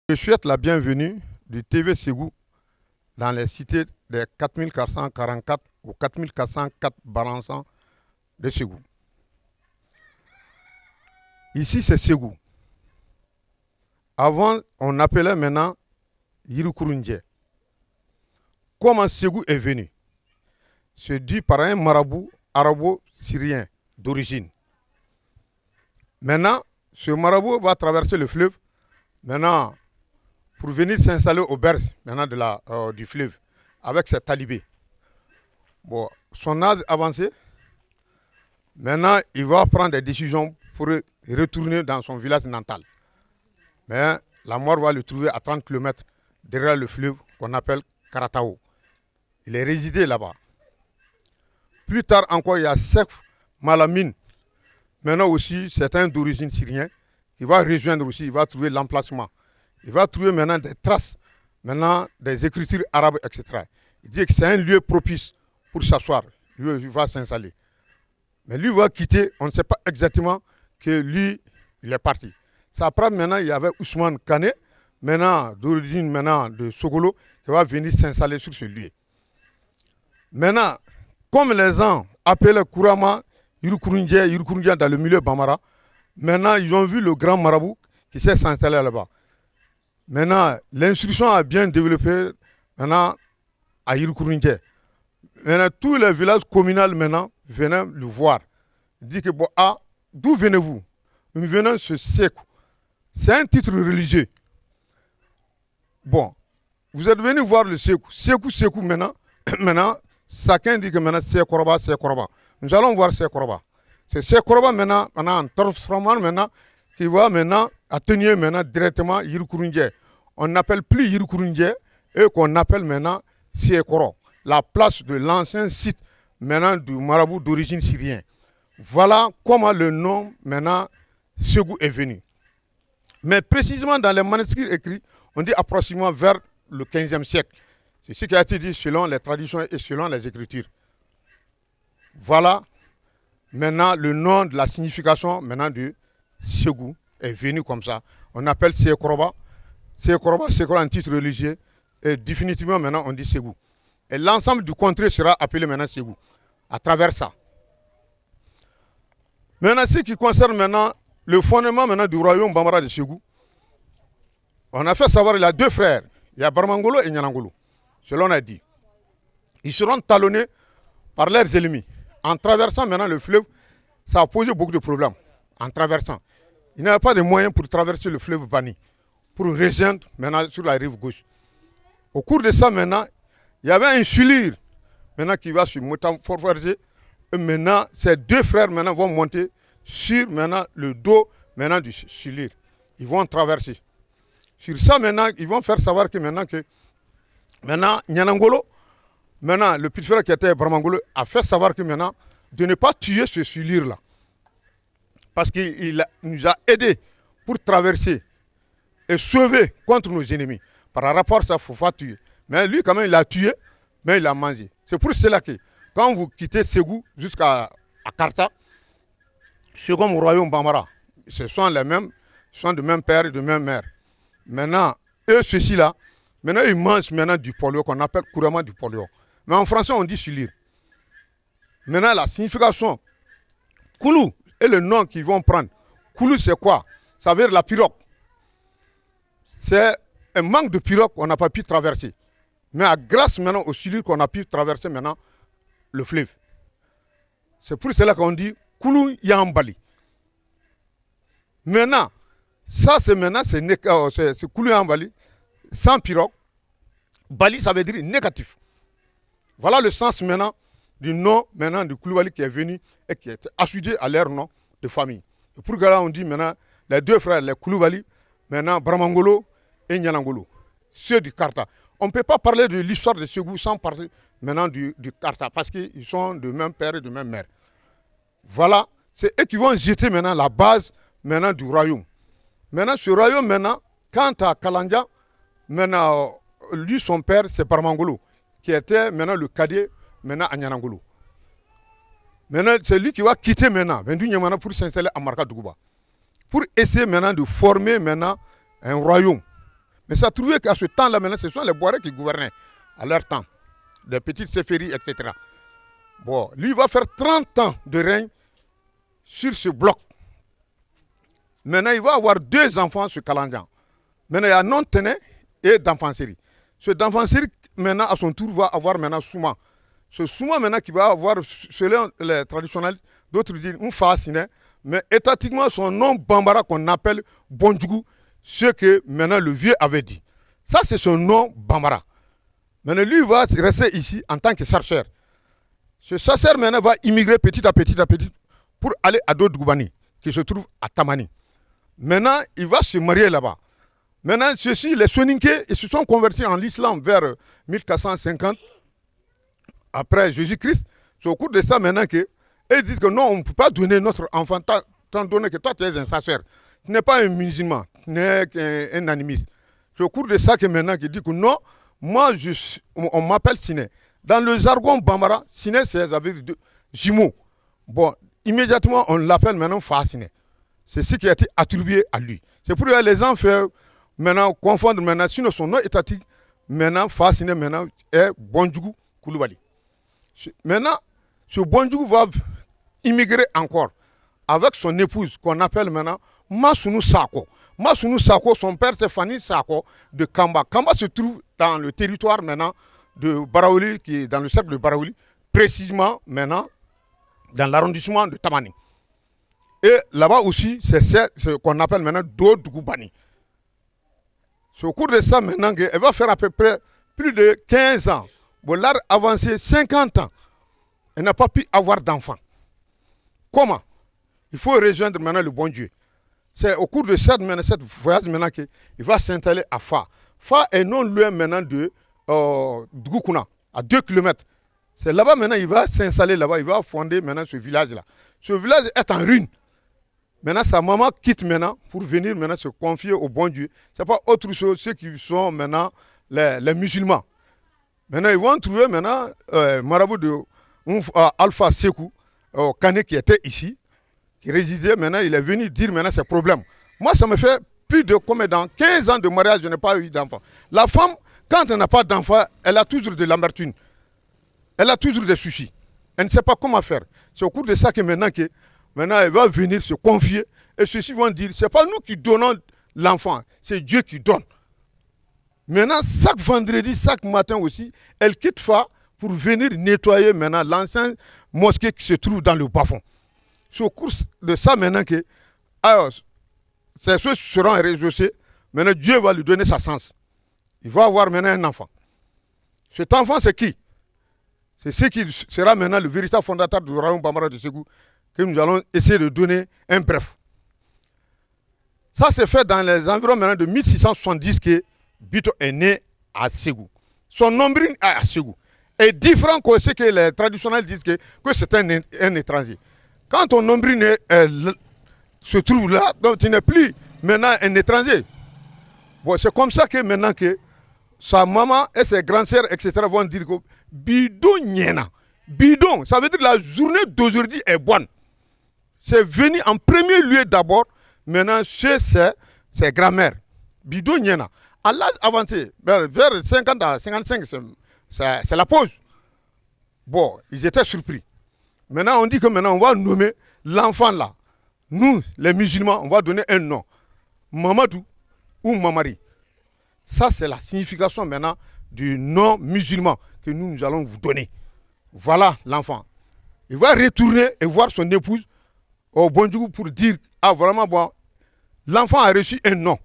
Je souhaite la bienvenue du TV Ségou dans les cités des 4444 ou 4404 balançants de Ségou. Ici, c'est Ségou. Avant, on appelait maintenant Yirukurundje. Comment Ségou est venu? C'est dû par un marabout arabo-syrien d'origine. Maintenant, ce marabout va traverser le fleuve. Maintenant, pour venir s'installer au berge du fleuve avec ses talibés. Bon, son âge avancé, maintenant il va prendre des décisions pour retourner dans son village natal. Mais la mort va le trouver à 30 km derrière le fleuve qu'on appelle Karatao. Il est résidé là-bas. Plus tard encore, il y a Sef Malamine. Maintenant aussi, c'est un d'origine syrienne qui va rejoindre aussi, il va trouver l'emplacement. Il va trouver maintenant des traces, maintenant des écritures arabes, etc. Il dit que c'est un lieu propice pour s'asseoir. Lui, il va s'installer. Mais lui va quitter, on ne sait pas exactement que lui, il est parti. Ça après, maintenant, il y avait Ousmane Kane, maintenant d'origine maintenant de Sogolo, qui va venir s'installer sur ce lieu. Maintenant, comme les gens appelaient couramment Yirukurundje dans le milieu Bambara, maintenant, ils ont vu le grand marabout qui s'est installé là-bas. Maintenant, l'instruction a bien développé maintenant à Yirukurundje. Maintenant, tous les villages communaux maintenant venaient le voir. Il dit que bon, d'où venez-vous? Nous venons de ce Sékou. C'est un titre religieux. Bon, vous êtes venu voir le Sékou. Sékou maintenant, maintenant, chacun dit que maintenant c'est Koroba. Nous allons voir c'est Koroba. C'est Koroba maintenant, en transformant maintenant, qui va maintenant atteindre maintenant directement Yirukurundje. On n'appelle plus Yirukurundje et qu'on appelle maintenant Siekoro, la place de l'ancien site maintenant du marabout d'origine syrienne. Voilà comment le nom maintenant Ségou est venu. Mais précisément dans les manuscrits écrits, on dit approximativement vers le 15e siècle. C'est ce qui a été dit selon les traditions et selon les écritures. Voilà maintenant le nom de la signification maintenant de Ségou est venu comme ça. On appelle Siekoroba. Siekoroba, c'est un titre religieux. Et définitivement maintenant on dit Ségou. Et l'ensemble du contrée sera appelé maintenant Ségou. À travers ça. Maintenant, ce qui concerne maintenant le fondement maintenant du royaume Bambara de Ségou, on a fait savoir qu'il y a deux frères. Il y a Barmangolo et Nyanangolo. Selon on a dit. Ils seront talonnés par leurs ennemis. En traversant maintenant le fleuve, ça a posé beaucoup de problèmes. En traversant. Il n'y avait pas de moyens pour traverser le fleuve Bani, pour rejoindre maintenant sur la rive gauche. Au cours de ça maintenant, il y avait un sulire maintenant qui va se métamorphoser. Et maintenant, ces deux frères maintenant vont monter sur maintenant le dos maintenant du sulire. Ils vont traverser. Sur ça maintenant, ils vont faire savoir que maintenant Nyanangolo, maintenant le petit frère qui était Bramangolo, a fait savoir que maintenant de ne pas tuer ce sulire-là. Parce qu'il nous a aidés pour traverser et sauver contre nos ennemis. Par rapport à ça, il ne faut pas tuer. Mais lui, quand même, il a tué, mais il a mangé. C'est pour cela que quand vous quittez Ségou jusqu'à Karta, c'est comme au royaume Bambara. Ce sont les mêmes, ce sont de même père et de même mère. Maintenant, eux, ceux-ci-là, maintenant, ils mangent maintenant du polio qu'on appelle couramment du polio. Mais en français, on dit sulir. Maintenant, la signification, Koulou est le nom qu'ils vont prendre. Koulou, c'est quoi? Ça veut dire la pirogue. C'est un manque de pirogue qu'on n'a pas pu traverser. Mais grâce maintenant au sulir qu'on a pu traverser maintenant le fleuve. C'est pour cela qu'on dit Koulou Yambali. Maintenant, ça c'est maintenant, c'est Koulou Yambali, sans pirogue. Bali, ça veut dire négatif. Voilà le sens maintenant du nom maintenant du Koulibaly qui est venu et qui est associé à leur nom de famille. Et pour que là on dit maintenant les deux frères, les Koulibaly, maintenant Bramangolo et Nyanangolo, ceux du Karta. On ne peut pas parler de l'histoire de Ségou sans parler maintenant du Karta parce qu'ils sont de même père et de même mère. Voilà, c'est eux qui vont jeter maintenant la base maintenant du royaume. Maintenant ce royaume maintenant, quant à Kalanja, maintenant lui son père c'est Bramangolo qui était maintenant le cadet maintenant à Nyanangolo. Maintenant c'est lui qui va quitter maintenant pour s'installer à Marka Dougouba. Pour essayer maintenant de former maintenant un royaume. Mais ça a trouvé qu'à ce temps-là, maintenant, ce sont les Boirais qui gouvernaient à leur temps. Des petites Séféries, etc. Bon, lui, il va faire 30 ans de règne sur ce bloc. Maintenant, il va avoir 2 enfants sur Kalanjan. Maintenant, il y a Non-Téné et Danfanseri. Ce Danfanseri, maintenant, à son tour, va avoir maintenant Souma. Ce Souma, maintenant, qui va avoir, selon les traditionnels, d'autres disent un fasciné, mais étatiquement, son nom Bambara qu'on appelle Bondjougou, ce que maintenant le vieux avait dit. Ça, c'est son nom Bambara. Maintenant, lui va rester ici en tant que chercheur. Ce chercheur, maintenant, va immigrer petit à petit pour aller à Dodgoubani, qui se trouve à Tamani. Maintenant, il va se marier là-bas. Maintenant, ceux-ci, les Soninké, ils se sont convertis en l'islam vers 1450, après Jésus-Christ. C'est au cours de ça maintenant qu'ils disent que non, on ne peut pas donner notre enfant, tant donné que toi, tu es un chercheur. Tu n'es pas un musulman, tu n'es qu'un animiste. C'est au cours de ça que maintenant qu'il dit que non, moi, on m'appelle Siné. Dans le jargon Bambara, Siné, c'est avec jumeaux. Bon, immédiatement, on l'appelle maintenant Fasciné. C'est ce qui a été attribué à lui. C'est pour que les gens font maintenant confondre maintenant, sinon son nom étatique, maintenant Fasciné, maintenant est Bondjougou Koulibaly. Maintenant, ce Bondjougou va immigrer encore avec son épouse qu'on appelle maintenant Masounou Sako. Masounou Sako, son père c'est Fani Sako de Kamba. Kamba se trouve dans le territoire maintenant de Baraouli, qui est dans le cercle de Baraouli, précisément maintenant dans l'arrondissement de Tamani. Et là-bas aussi, c'est ce qu'on appelle maintenant Dodgoubani. C'est au cours de ça maintenant qu'elle va faire à peu près plus de 15 ans. Bon, l'art avancé 50 ans. Elle n'a pas pu avoir d'enfant. Comment? Il faut rejoindre maintenant le bon Dieu. C'est au cours de cette voyage maintenant qu'il va s'installer à Fa. Fa est non loin maintenant de Dgoukuna, à 2 km. C'est là-bas maintenant, il va s'installer là-bas, il va fonder maintenant ce village-là. Ce village est en ruine. Maintenant, sa maman quitte maintenant pour venir maintenant se confier au bon Dieu. Ce n'est pas autre chose, ceux qui sont maintenant les musulmans. Maintenant, ils vont trouver maintenant marabout de Alpha Sekou, Kane qui était ici, qui résidait maintenant, il est venu dire maintenant ses problèmes. Moi, ça me fait plus de combien dans 15 ans de mariage, je n'ai pas eu d'enfant. La femme, quand elle n'a pas d'enfant, elle a toujours de l'amertume. Elle a toujours des soucis. Elle ne sait pas comment faire. C'est au cours de ça que maintenant elle va venir se confier. Et ceux-ci vont dire, ce n'est pas nous qui donnons l'enfant, c'est Dieu qui donne. Maintenant, chaque vendredi, chaque matin aussi, elle quitte Fa pour venir nettoyer maintenant l'ancienne mosquée qui se trouve dans le bas-fond. C'est au cours de ça maintenant que ces choses seront résoudées. Maintenant, Dieu va lui donner sa sens. Il va avoir maintenant un enfant. Cet enfant, c'est qui? C'est ce qui sera maintenant le véritable fondateur du royaume Bambara de Ségou, que nous allons essayer de donner un bref. Ça s'est fait dans les environs maintenant de 1670 que Bito est né à Ségou. Son nombril est à Ségou. Et différent que ce que les traditionnels disent que c'est un étranger. Quand ton nombril se trouve là, donc tu n'es plus maintenant un étranger. Bon, c'est comme ça que maintenant que sa maman et ses grandes sœurs, etc. vont dire que bidon niena. Bidon, ça veut dire que la journée d'aujourd'hui est bonne. C'est venu en premier lieu d'abord, maintenant chez ses grands-mères. Bidon niena. À l'âge avancé, vers 50 à 55, c'est la pause. Bon, ils étaient surpris. Maintenant, on dit que maintenant, on va nommer l'enfant là. Nous, les musulmans, on va donner un nom. Mamadou ou Mamari. Ça, c'est la signification maintenant du nom musulman que nous allons vous donner. Voilà l'enfant. Il va retourner et voir son épouse au Bondjougou pour dire, ah vraiment bon, l'enfant a reçu un nom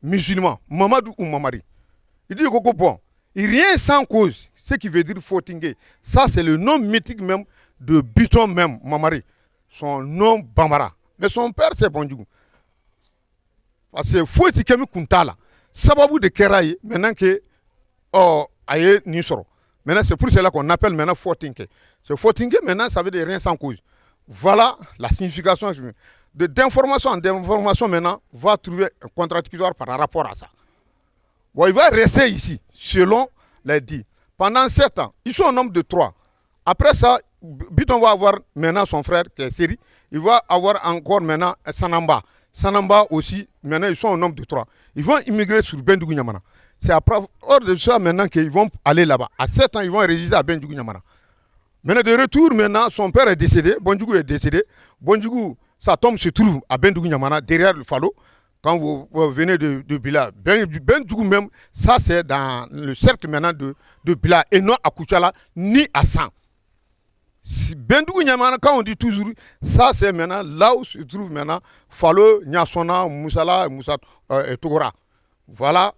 musulman, Mamadou ou Mamari. Il dit, Coco, bon, et rien sans cause, ce qui veut dire Fotingé. Ça, c'est le nom mythique même de Biton même, Mamari. Son nom Bambara. Mais son père, c'est Bondjougou. Parce que Fotikemi Kuntala, sababu de Keraye, maintenant que aye Nisoro. Maintenant, c'est pour cela qu'on appelle maintenant Fotingé. Ce Fotingé, maintenant, ça veut dire rien sans cause. Voilà la signification d'information en information maintenant va trouver un contradictoire par rapport à ça. Bon, il va rester ici, selon les dits. Pendant 7 ans, ils sont un nombre de 3. Après ça, Biton va avoir maintenant son frère qui est Seri. Il va avoir encore maintenant Sanamba. Sanamba aussi, maintenant ils sont au nombre de 3. Ils vont immigrer sur Bendougou Niamana. C'est après, hors de ça maintenant qu'ils vont aller là-bas. À 7 ans, ils vont résider à Bendougou Niamana. Maintenant, de retour, maintenant, son père est décédé, Bondjougou est décédé. Bondjougou, sa tombe se trouve à Bendougou Niamana, derrière le Falo. Quand vous venez de Bila, Bendjougou même, ça c'est dans le cercle maintenant de Bila, et non à Kouchala, ni à San. Bendougou Niamana, quand on dit toujours, ça c'est maintenant là où se trouve maintenant Falo, Nyasona, Moussala, Moussa et Togora. Voilà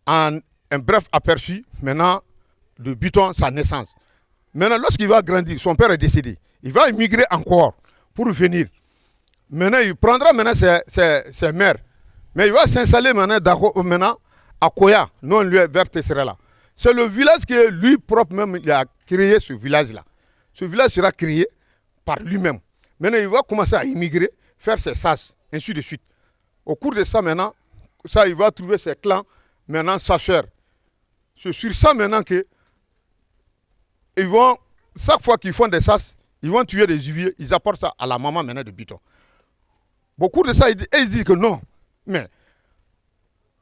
un bref aperçu maintenant de Biton, sa naissance. Maintenant, lorsqu'il va grandir, son père est décédé. Il va immigrer encore pour venir. Maintenant, il prendra maintenant ses mères. Mais il va s'installer maintenant à Koya, non lui vers Tesserela. C'est le village que lui propre même il a créé ce village-là. Ce village sera créé par lui-même. Maintenant, il va commencer à immigrer, faire ses sas, ainsi de suite. Au cours de ça maintenant, ça, il va trouver ses clans, maintenant sa soeur. C'est sur ça maintenant que ils vont, chaque fois qu'ils font des sas, ils vont tuer des gibiers, ils apportent ça à la maman maintenant de Biton. Beaucoup de ça, ils disent que non. Mais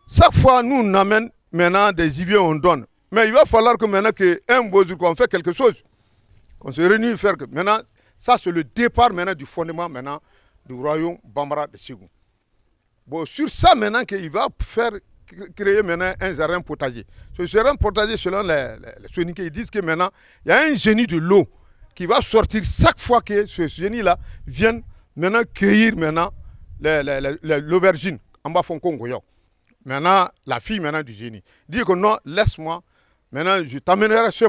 chaque fois, nous, on amène maintenant des gibiers, on donne. Mais il va falloir que maintenant qu'un beau jour, qu'on fait quelque chose, qu'on se réunit, faire que maintenant, ça c'est le départ maintenant du fondement maintenant du royaume Bambara de Ségou. Bon, sur ça maintenant qu'il va faire créer maintenant un jardin potager. Ce jardin potager, selon les Soninké, ils disent que maintenant, il y a un génie de l'eau qui va sortir chaque fois que ce génie-là vient maintenant cueillir maintenant l'aubergine en bas fond Congo. Maintenant, la fille maintenant du génie dit que non, laisse-moi, maintenant je t'amènerai chez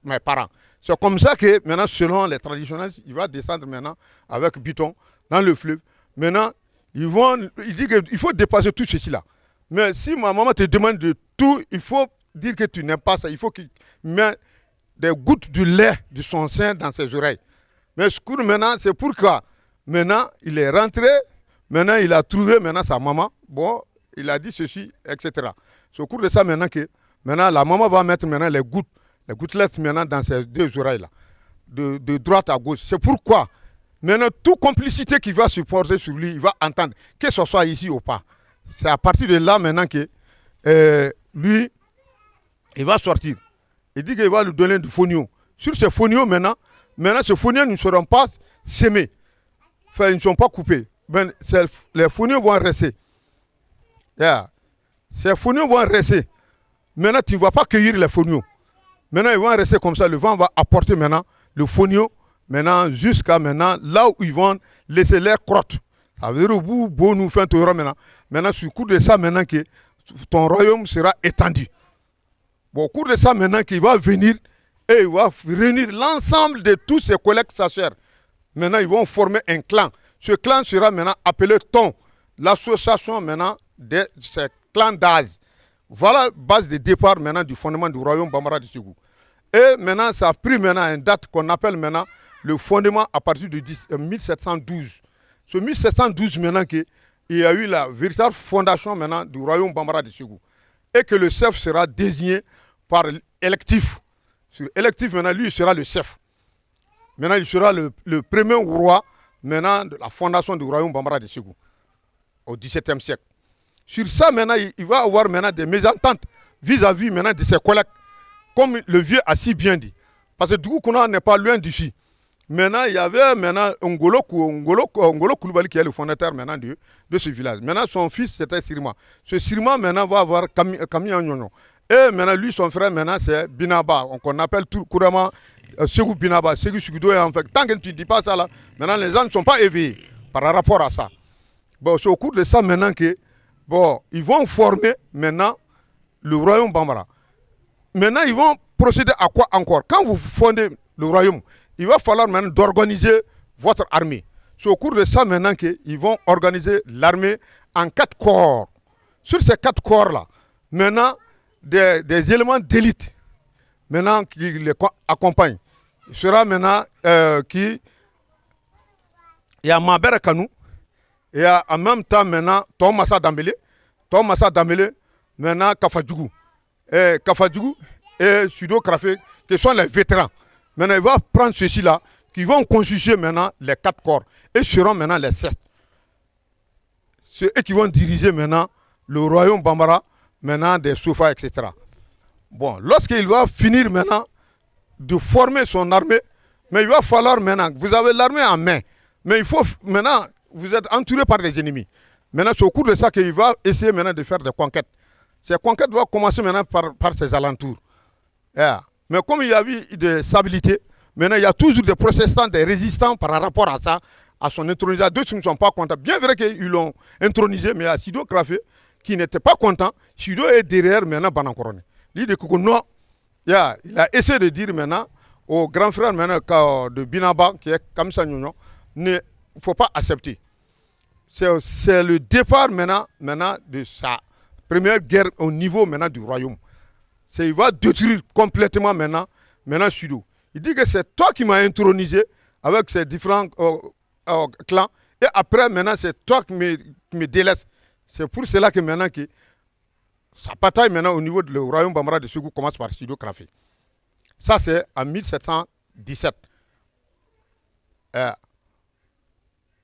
mes parents. C'est comme ça que maintenant, selon les traditionnels, il va descendre maintenant avec Biton dans le fleuve. Maintenant, il dit qu'il faut dépasser tout ceci-là. Mais si ma maman te demande de tout, il faut dire que tu n'aimes pas ça. Il faut qu'il mette des gouttes de lait de son sein dans ses oreilles. Mais ce cours maintenant, c'est pourquoi maintenant il est rentré, maintenant il a trouvé maintenant sa maman. Bon, il a dit ceci, etc. C'est au cours de ça maintenant que maintenant la maman va mettre maintenant les gouttelettes maintenant dans ses deux oreilles là, de droite à gauche. C'est pourquoi maintenant toute complicité qu'il va supporter sur lui, il va entendre, que ce soit ici ou pas. C'est à partir de là maintenant que lui, il va sortir. Il dit qu'il va lui donner du fonio. Sur ces fonios maintenant ces fonios ne seront pas sémés. Enfin, ils ne sont pas coupés. Ben, les fonios vont rester. Yeah. Ces fonios vont rester. Maintenant, tu ne vas pas cueillir les fonios. Maintenant, ils vont rester comme ça. Le vent va apporter maintenant le fonio maintenant jusqu'à maintenant là où ils vont laisser l'air crotte. Ça veut dire au bout, bon, nous faisons tout maintenant. Maintenant, sur le cours de ça, maintenant que ton royaume sera étendu. Bon, au cours de ça, maintenant qu'il va venir et il va réunir l'ensemble de tous ses collègues sasseurs. Maintenant, ils vont former un clan. Ce clan sera maintenant appelé Ton, l'association maintenant de ces clans d'Az. Voilà la base de départ maintenant du fondement du royaume Bambara de Ségou. Et maintenant, ça a pris maintenant une date qu'on appelle maintenant le fondement à partir de 1712. Ce 1712 maintenant qu'il y a eu la véritable fondation maintenant du royaume Bambara de Ségou. Et que le chef sera désigné par électif. Sur électif maintenant, lui il sera le chef. Maintenant, il sera le premier roi maintenant de la fondation du royaume Bambara de Ségou au XVIIe siècle. Sur ça, maintenant, il va avoir maintenant des mésententes vis-à-vis maintenant de ses collègues, comme le vieux a si bien dit. Parce que du coup, on n'est pas loin d'ici. Maintenant, il y avait maintenant Ngolo Koulibaly qui est le fondateur maintenant de ce village. Maintenant, son fils, c'était Sirma. Ce Sirma, maintenant, va avoir Camille Agnogno. Et maintenant, lui, son frère, maintenant, c'est Binaba. On appelle tout couramment Ségou Binaba, Ségou Sugudo. En fait, tant que tu ne dis pas ça, là, maintenant, les gens ne sont pas éveillés par rapport à ça. Bon, c'est au cours de ça, maintenant, que bon, ils vont former, maintenant, le royaume Bambara. Maintenant, ils vont procéder à quoi encore? Quand vous fondez le royaume, il va falloir maintenant d'organiser votre armée. C'est au cours de ça maintenant qu'ils vont organiser l'armée en 4 corps. Sur ces 4 corps-là, maintenant, des éléments d'élite, maintenant, qui les accompagnent. Il sera maintenant il y a Mabere Kanou, et en même temps maintenant, Tom Massa Dambélé, maintenant Kafadjougou. Kafadjougou et Sudo Krafé, qui sont les vétérans. Maintenant, il va prendre ceci-là, qui vont constituer maintenant les 4 corps, et seront maintenant les 7. c'est eux qui vont diriger maintenant le royaume Bambara, maintenant des Sofa, etc. Bon, lorsqu'il va finir maintenant de former son armée, mais il va falloir maintenant, vous avez l'armée en main, mais il faut maintenant, vous êtes entouré par des ennemis. Maintenant, c'est au cours de ça qu'il va essayer maintenant de faire des conquêtes. Ces conquêtes vont commencer maintenant par ses alentours. Yeah. Mais comme il y a eu de stabilité, maintenant il y a toujours des protestants, des résistants par rapport à ça, à son intronisation. D'autres ne sont pas contents. Bien vrai qu'ils l'ont intronisé, mais il y a Sido Krafé qui n'était pas content. Sido est derrière maintenant Banankorone. Il dit que non, yeah. Il a essayé de dire maintenant au grand frère maintenant de Binaba, qui est Kamsa Nyonyo, il ne faut pas accepter. C'est le départ maintenant de sa première guerre au niveau maintenant du royaume. Il va détruire complètement maintenant Sudo. Il dit que c'est toi qui m'as intronisé avec ces différents clans. Et après, maintenant, c'est toi qui me délaisse. C'est pour cela que maintenant, sa bataille maintenant au niveau du royaume Bambara de Ségou commence par Sido Krafé. Ça, c'est en 1717.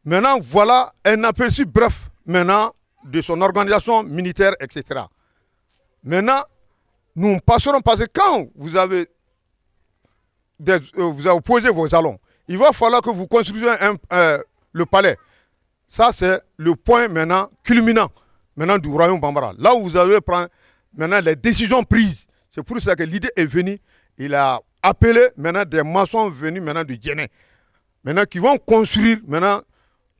Maintenant, voilà un aperçu bref maintenant de son organisation militaire, etc. Maintenant, nous passerons parce que quand vous avez posé vos jalons, il va falloir que vous construisiez le palais. Ça, c'est le point maintenant culminant maintenant du royaume Bambara. Là où vous allez prendre maintenant les décisions prises. C'est pour ça que l'idée est venue. Il a appelé maintenant des maçons venus maintenant du Djéné. Maintenant, qui vont construire maintenant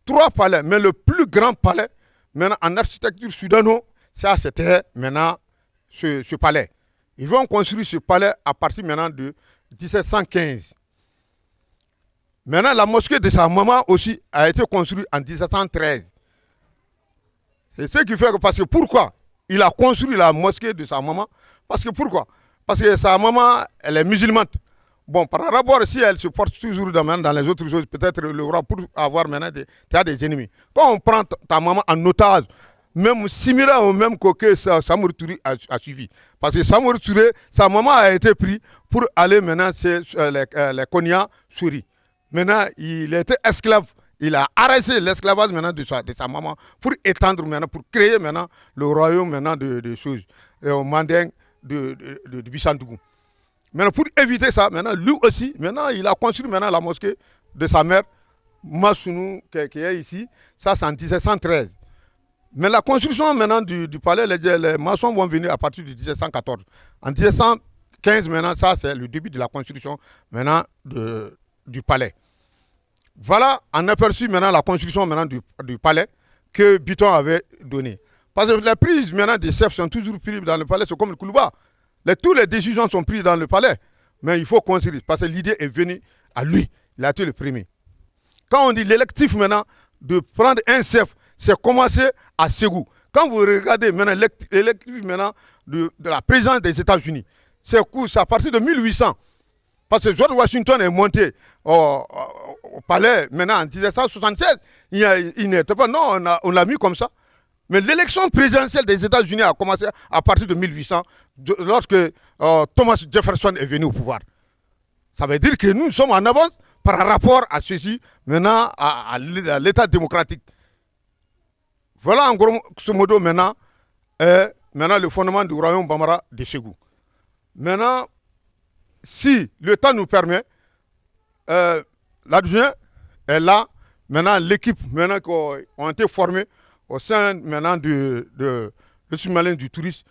3 palais. Mais le plus grand palais, maintenant en architecture soudano, ça c'était maintenant ce palais. Ils vont construire ce palais à partir maintenant de 1715. Maintenant, la mosquée de sa maman aussi a été construite en 1713. C'est ce qui fait que, parce que pourquoi il a construit la mosquée de sa maman? Parce que pourquoi? Parce que sa maman, elle est musulmane. Bon, par rapport, si elle se porte toujours dans les autres choses, peut-être le roi pour avoir maintenant des ennemis. Quand on prend ta maman en otage, même similaire au même que Samour Touré a suivi. Parce que Samour Touré, sa maman a été prise pour aller maintenant les Konya Souri. Maintenant, il était esclave. Il a arrêté l'esclavage maintenant de sa maman pour étendre maintenant, pour créer maintenant le royaume maintenant de choses, au Manding de Bissantougou. Maintenant, pour éviter ça, maintenant, lui aussi, maintenant, il a construit maintenant la mosquée de sa mère, Masounou, qui est ici. Ça, c'est en 1713. Mais la construction maintenant du palais, les maçons vont venir à partir de 1714. En 1715, maintenant, ça, c'est le début de la construction maintenant du palais. Voilà, on aperçu maintenant la construction maintenant du palais que Biton avait donné. Parce que les prises maintenant des chefs sont toujours prises dans le palais, c'est comme le Koulouba. Toutes les décisions sont prises dans le palais. Mais il faut construire, parce que l'idée est venue à lui. Il a été le premier. Quand on dit l'électif maintenant, de prendre un chef, c'est commencer à Ségou. Quand vous regardez maintenant l'électif maintenant de la présidence des États-Unis, c'est à partir de 1800. Parce que George Washington est monté au palais maintenant en 1776. Il n'était pas. Non, on l'a mis comme ça. Mais l'élection présidentielle des États-Unis a commencé à partir de 1800, lorsque Thomas Jefferson est venu au pouvoir. Ça veut dire que nous sommes en avance par rapport à ceci, maintenant à l'État démocratique. Voilà en grosso modo maintenant le fondement du royaume Bambara de Ségou. Maintenant, si le temps nous permet, l'adjoint est là. Maintenant, l'équipe maintenant qui ont été formées au sein maintenant du tourisme,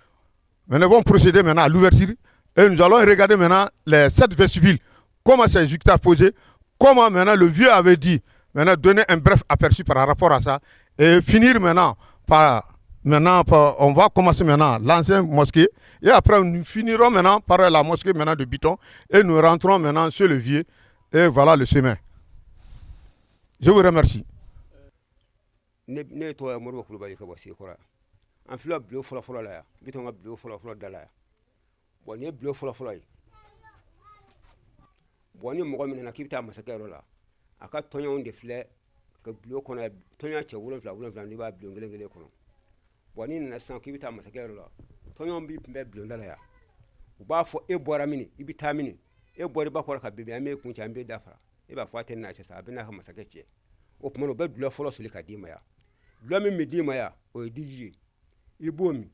maintenant vont procéder maintenant à l'ouverture et nous allons regarder maintenant les 7 vestibules, comment c'est juxtaposé, comment maintenant le vieux avait dit, maintenant donner un bref aperçu par rapport à ça et finir maintenant on va commencer maintenant l'ancienne mosquée et après nous finirons maintenant par la mosquée maintenant de Biton et nous rentrons maintenant sur le vieux et voilà le chemin. Je vous remercie. Ne to ya moro kulubali ka wasi kora an fila blo fola la ya Biton ga blo fola dala ya bon ne blo fola yi bon ni mo min na kibita masakero la aka tonyo de fle ka blo kono tonyo che wulon fla ni ba blo ngele kono bon ni na san kibita masakero la tonyo bi mbe blo dala ya ba fo e bora mini ibita mini e bori ba ko ka bebe ame kun cha mbe dafara e ba fo aten na sa be na ka masakeche o kuma no be blo fola suli ka dima ya dulɔ min mi d'i ma yan o ye diji ye i b'o min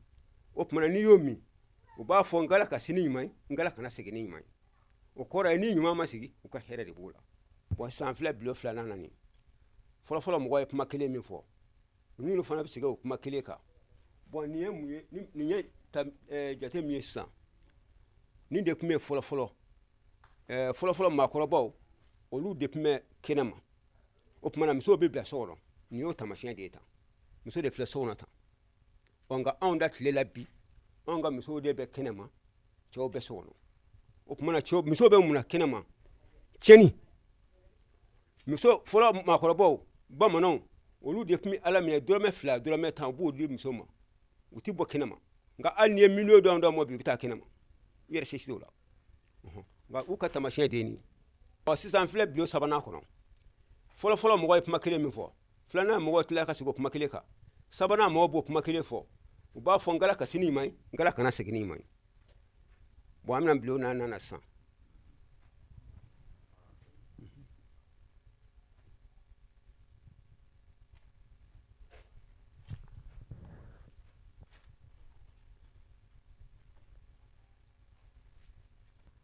o tumana n'i y'o min u b'a fɔ n k'ala ka sini ɲuman ye n k'ala kana segin ni ɲuman ye o kɔrɔ ye ni ɲuman ma sigi u ka hɛrɛ de b'o la bon sisan filɛ bulon filanan na nin fɔlɔfɔlɔ mɔgɔ ye kuma kelen min fɔ ninnu fana bɛ segin o kuma kelen kan bon nin ye mun ye nin ye jate min ye sisan nin de tun bɛ fɔlɔfɔlɔ fɔlɔfɔlɔ maakɔrɔbaw olu de tun bɛ kɛnɛ ma o tumana musow bɛ bila so kɔnɔ nin y'o taamasiyɛn de ye tan muso de filɛ so kɔnɔ tan nka anw da tile la bi anw ka musow de bɛ kɛnɛ ma cɛw bɛ so kɔnɔ o tumana musow bɛ mun na kɛnɛ ma tiɲɛni muso fɔlɔ maakɔrɔbaw bamananw olu de tun bɛ ala minɛ dɔrɔmɛ 2 dɔrɔmɛ 10 u b'o di muso ma u tɛ bɔ kɛnɛ ma nka hali n'i ye miliyɔn dɔn ma bi i bɛ taa kɛnɛ ma i yɛrɛ se si t'o la nka u ka taamasiyɛn de ye nin ye sisan filɛ bulon sabanan kɔnɔ fɔlɔfɔlɔ mɔgɔ ye kuma kelen min fɔ filanan mɔgɔ tila ka segin o kuma kelen kan sabanan mɔgɔ b'o kuma kelen fɔ u b'a fɔ n k'ala ka sini ɲuman ye n k'ala kana segin ni ɲuman ye bon an bɛna bulon naaninan na sisan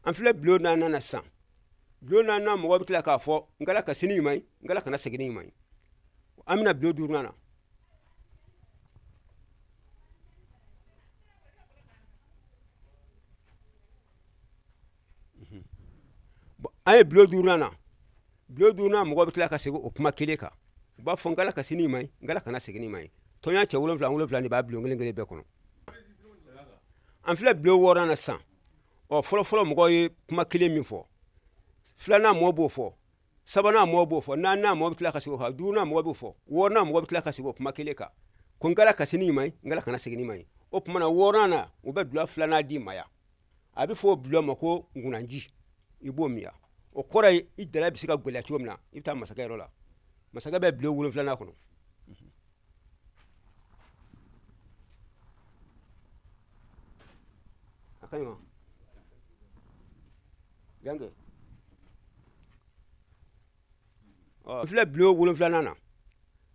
an filɛ bulon naaninan na sisan bulon naaninan mɔgɔ bɛ tila k'a fɔ n k'ala ka sini ɲuman ye n k'ala kana segin ni ɲuman ye an bɛna bulon duurunan na an ye bulon duurunan na bulon duurunan mɔgɔ bɛ tila ka segin o kuma kelen kan u b'a fɔ n k'ala ka sini ɲuman ye n k'ala kana segin ni ɲuman ye tɔnya cɛ 7 de b'a bulon kelen kelen bɛɛ kɔnɔ an filɛ bulon wɔɔrɔnan na sisan fɔlɔfɔlɔ mɔgɔ ye kuma kelen min fɔ filanan mɔgɔ b'o fɔ sabanan mɔgɔ b'o fɔ naaninan mɔgɔ bɛ tila ka segin o kan duurunan mɔgɔ b'o fɔ wɔɔrɔnan mɔgɔ bɛ tila ka segin o kuma kelen kan ko n k'ala ka sini ɲuman ye n k'ala kana segin ni ɲuman ye o tumana wɔɔrɔnan na u bɛ dulɔ filanan d'i ma yan a bɛ fɔ o dulɔ ma ko nkunanji i b'o min yan o kɔrɔ ye i dala bɛ se ka gɛlɛya cogo min na i bɛ taa masakɛ yɔrɔ la masakɛ bɛ bulon 7 kɔnɔ a ka ɲi wa yanke filɛ bulon 7 na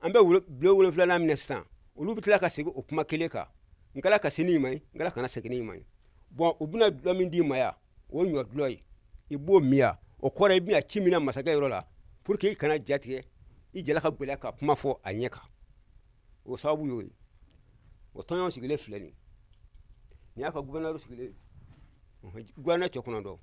an bɛ bulon 7 minɛ sisan olu bɛ tila ka segin o kuma kelen kan n k'ala ka sini ɲuman ye n k'ala kana segin ni ɲuman ye bon u bɛna dulɔ min d'i ma yan o ye ɲɔ dulɔ ye i b'o min yan o kɔrɔ i bɛna ci min na masakɛ yɔrɔ la pour que i kana jatigɛ i jala ka gɛlɛya ka kuma fɔ a ɲɛ kan o sababu y'o ye o tɔnɲɔgɔn sigilen filɛ nin y'a ka guvɛrnɛri sigilen guvɛrnɛri cɛ kɔnɔntɔn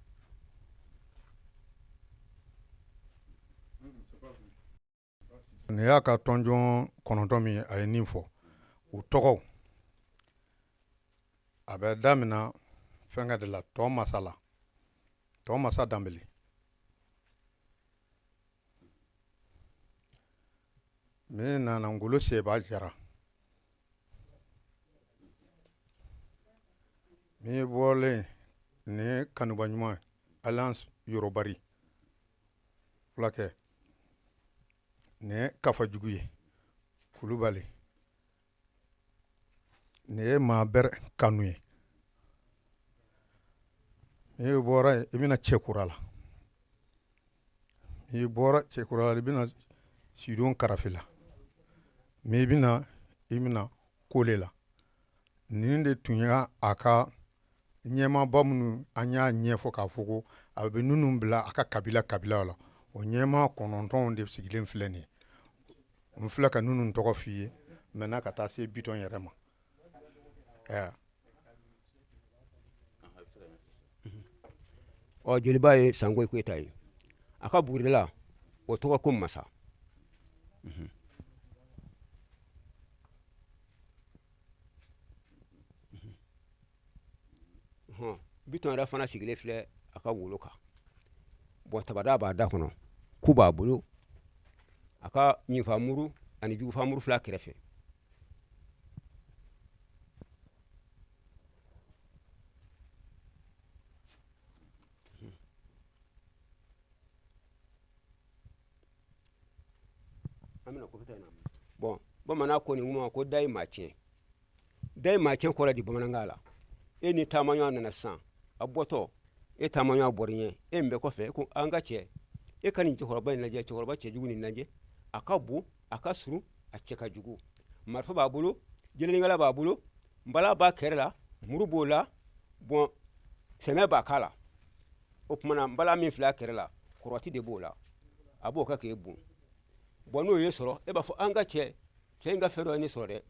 nin y'a ka tɔnjɔn 9 min a ye nin fɔ u tɔgɔw a bɛ daminɛ fɛnkɛ de la tɔ masa danbele min nana ngolo seba jara min bɔlen ni kanuba ɲuman alliance yorobari fulakɛ ni kafajugu ye kulubali ni ye maabɛrɛ kanu ye n'i bɔra yen i bɛna cɛkura la n'i bɔra cɛkura la i bɛna sidon karafe la mais i bɛna kole la nin de tun y'a a ka ɲɛmaaba minnu an y'a ɲɛfɔ k'a fɔ ko a bɛ ninnu bila a ka kabila la o ɲɛmaa 9 de sigilen filɛ nin ye n filɛ ka ninnu tɔgɔ f'i ye maintenant ka taa se Bitɔn yɛrɛ ma jeliba ye Sangoyi Koyita ye a ka buguridala o tɔgɔ ko masa Bitɔn yɛrɛ fana sigilen filɛ a ka wolo kan bon tabada b'a da kɔnɔ ku b'a bolo a ka ɲinfamuru ani jugufamuru fila kɛrɛfɛ bon bamanan ko nin kuma ko da ye maa tiɲɛ kɔrɔ di bamanankan la e ni taamaɲɔgɔn nana sisan a bɔtɔ e taamaɲɔgɔn bɔra ɲɛ e min bɛ kɔfɛ ko an ka cɛ e ka nin cɛkɔrɔba in lajɛ cɛkɔrɔba cɛjugu nin lajɛ a ka bon a ka surun a cɛ ka jugu marifa b'a bolo jelingala b'a bolo mbala b'a kɛrɛ la muru b'o la bon sɛmɛ b'a k'a la o kumana mbala min filɛ a kɛrɛ la kɔrɔti de b'o la a b'o kɛ k'e bon bon n'o ye sɔrɔ e b'a fɔ an ka cɛ in ka fɛn dɔ ye ne sɔrɔ dɛ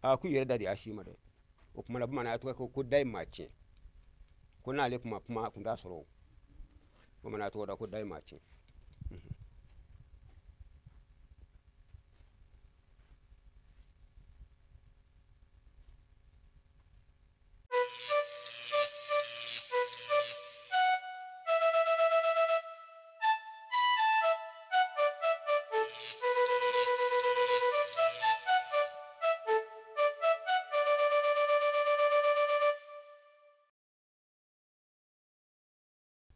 a k'u yɛrɛ da de y'a si ma dɛ o kumana bamananya tɔgɔ ko da ye maa tiɲɛ ko n'ale kuma a kun t'a sɔrɔ o bamananya tɔgɔ da ko da ye maa tiɲɛ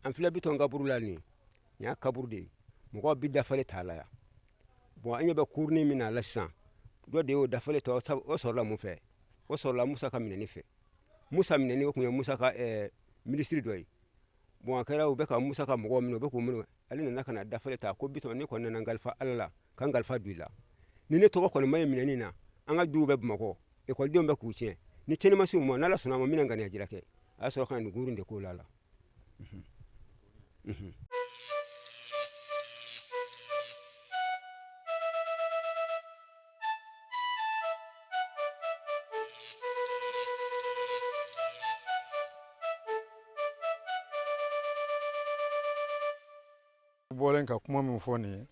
an filɛ Bitɔn kaburu la nin y'a kaburu de ye mɔgɔw bi dafale t'a la yan bon an ɲɛ bɛ kurunin min na la sisan dɔ de y'o dafale tɔ o sɔrɔla mun fɛ o sɔrɔla Musa ka minɛni fɛ Musa minɛni o kun ye Musa ka minisiri dɔ ye bon a kɛra u bɛ ka Musa ka mɔgɔw minɛ u bɛ k'u minɛ ale nana ka na dafale ta ko Bitɔn ne kɔni nana nkalifa Ala la ka nkalifa don i la ni ne tɔgɔ kɔni ma ye minɛni na an ka duw bɛ Bamakɔ ekɔlidenw bɛ k'u tiɲɛ ni cɛnni ma se u ma n'Ala sɔnna a ma n bɛna ŋaniya jira kɛ a y'a sɔrɔ ka na nin guru in de k'o la bɔlen ka kuma min fɔ nin ye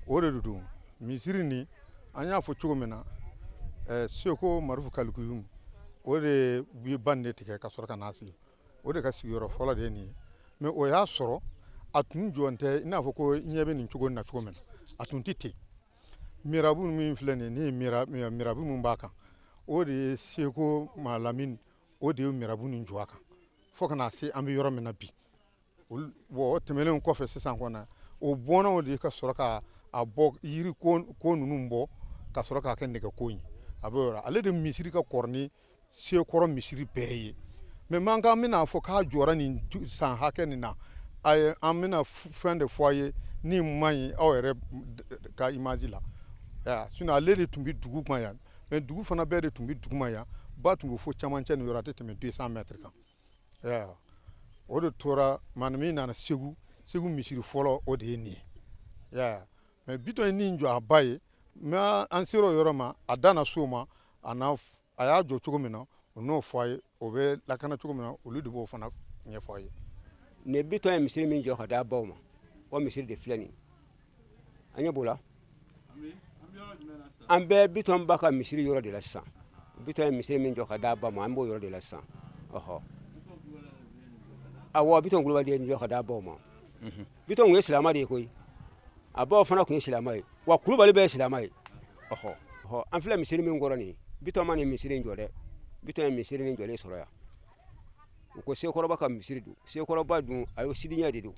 o de don misiri ni an y'a fɔ cogo min na Seko Marifu Kalikuyum o de ye ban de tigɛ ka sɔrɔ ka n'a sigi o de ka sigiyɔrɔ fɔlɔ de ye nin ye mais o y'a sɔrɔ a tun jɔn tɛ i n'a fɔ ko ɲɛ bɛ nin cogo in na cogo min na a tun tɛ ten mirabu min filɛ nin ye ni ye mirabu min b'a kan o de ye Seko Malamine o de ye mirabu nin jɔ a kan fo ka na se an bɛ yɔrɔ min na bi bon o tɛmɛnen kɔfɛ sisan kɔni o bɔnnaw de ka sɔrɔ ka a bɔ yiri ko ninnu bɔ ka sɔrɔ k'a kɛ nɛgɛko ye a bɛ yɔrɔ ale de misiri ka kɔrɔ ni Sekɔrɔ misiri bɛɛ ye mais man kan bɛna fɔ k'a jɔra nin san hakɛ nin na an bɛna fɛn de fɔ a ye ni man ɲi aw yɛrɛ ka image la sinon ale de tun bɛ dugu ma yan mais dugu fana bɛɛ de tun bɛ dugu ma yan ba tun bɛ fɔ camancɛ nin yɔrɔ a tɛ tɛmɛ 200 mètres kan o de tora maa min nana Segu misiri fɔlɔ o de ye nin ye mais Bitɔn ye nin jɔ a ba ye mais an sera o yɔrɔ ma a danna so ma a y'a jɔ cogo min na o n'o fɔ a ye o bɛ lakana cogo min na olu de b'o fana ɲɛfɔ a ye. ne Bitɔn ye misiri min jɔ ka d'a baw ma o misiri de filɛ nin an ɲɛ b'o la an bɛ Bitɔn ba ka misiri yɔrɔ de la sisan Bitɔn ye misiri min jɔ ka d'a ba ma an b'o yɔrɔ de la sisan awɔ Bitɔn Kulubali ye nin jɔ ka d'a baw ma Bitɔn kun ye silamɛ de ye koyi a baw fana kun ye silamɛ ye wa Kulubali bɛɛ ye silamɛ ye an filɛ misiri min kɔrɔ nin Bitɔn ma nin misiri in jɔ dɛ Bitɔn ye misiri nin jɔlen sɔrɔ yan u ko Sekɔrɔba ka misiri don Sekɔrɔba dun a ye sidiɲɛ de don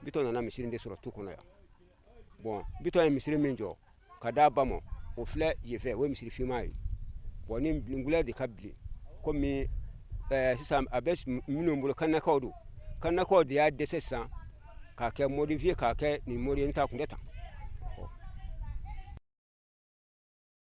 Bitɔn nana misiri de sɔrɔ tu kɔnɔ yan bon Bitɔn ye misiri min jɔ ka d'a ba ma o filɛ yen fɛ o ye misiri finman ye bon ni ngulɛ de ka bilen komi sisan a bɛ minnu bolo Kanɛkaw don Kanɛkaw de y'a dɛsɛ sisan k'a kɛ modifié k'a kɛ nin modi ye n t'a kun tɛ tan